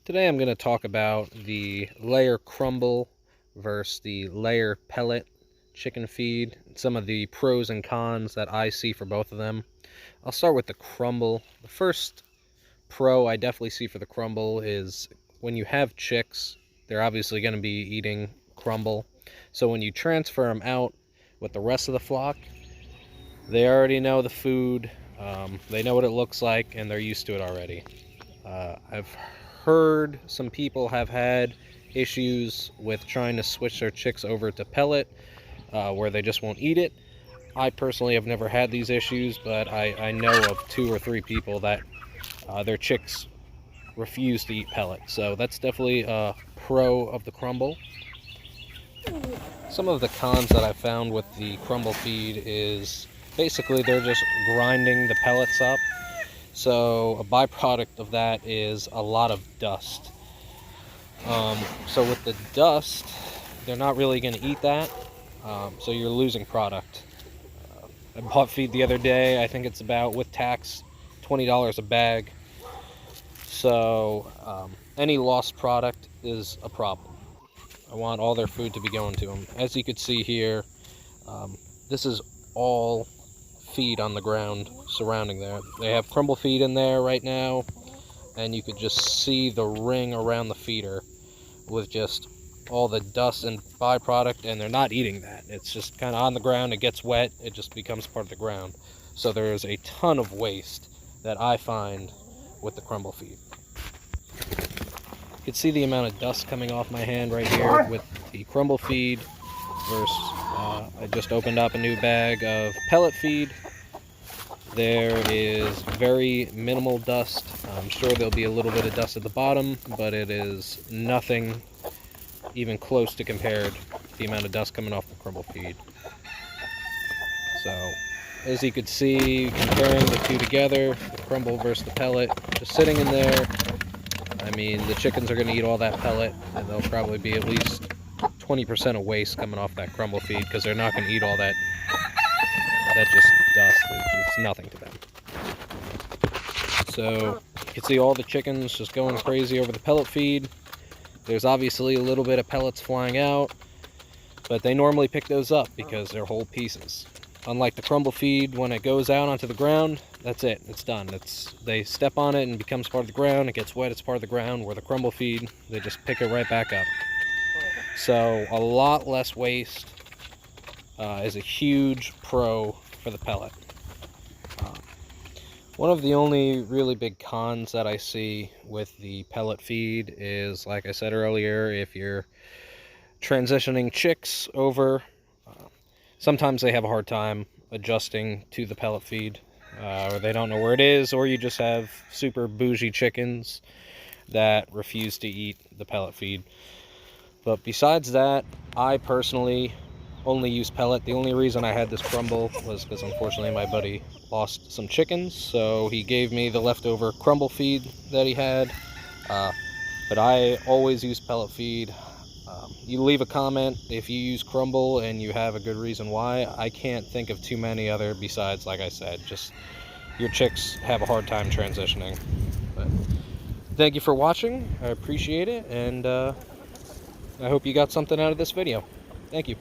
Today I'm going to talk about the layer Crumble versus the layer Pellet chicken feed, some of the pros and cons that I see for both of them. I'll start with the Crumble. The first pro I definitely see for the Crumble is when you have chicks, they're obviously going to be eating Crumble. So when you transfer them out with the rest of the flock, they already know the food, they know what it looks like, and they're used to it already. I've heard some people have had issues with trying to switch their chicks over to pellet, where they just won't eat it. I personally have never had these issues, but I know of 2 or 3 people that their chicks refuse to eat pellet. So that's definitely a pro of the Crumble. Some of the cons that I found with the Crumble feed is basically they're just grinding the pellets up. So a byproduct of that is a lot of dust. So with the dust, they're not really going to eat that. So you're losing product. I bought feed the other day. I think it's about, with tax, $20 a bag. So any lost product is a problem. I want all their food to be going to them. As you can see here, this is all feed on the ground surrounding there. They have Crumble feed in there right now, and you could just see the ring around the feeder with just all the dust and byproduct, and they're not eating that. It's just kind of on the ground. It gets wet, it just becomes part of the ground. So there's a ton of waste that I find with the Crumble feed. You can see the amount of dust coming off my hand right here with the Crumble feed versus I just opened up a new bag of pellet feed. There is very minimal dust. I'm sure there'll be a little bit of dust at the bottom, but it is nothing even close to compared to the amount of dust coming off the Crumble feed. So, as you could see, comparing the two together, the Crumble versus the pellet, just sitting in there, I mean, the chickens are going to eat all that pellet, and there'll probably be at least 20% of waste coming off that Crumble feed, because they're not going to eat all that just dust. It's nothing to them. So you can see all the chickens just going crazy over the pellet feed. There's obviously a little bit of pellets flying out, but they normally pick those up because they're whole pieces. Unlike the Crumble feed, when it goes out onto the ground, that's it, it's done. They step on it and it becomes part of the ground. It gets wet, it's part of the ground. Where the Crumble feed, they just pick it right back up. So a lot less waste is a huge pro for the pellet. One of the only really big cons that I see with the pellet feed is, like I said earlier, if you're transitioning chicks over, sometimes they have a hard time adjusting to the pellet feed, or they don't know where it is, or you just have super bougie chickens that refuse to eat the pellet feed. But besides that, I personally only use pellet. The only reason I had this Crumble was because unfortunately my buddy lost some chickens, so he gave me the leftover Crumble feed that he had. But I always use pellet feed. You leave a comment if you use Crumble and you have a good reason why. I can't think of too many other besides, like I said, just your chicks have a hard time transitioning. But thank you for watching. I appreciate it, and I hope you got something out of this video. Thank you.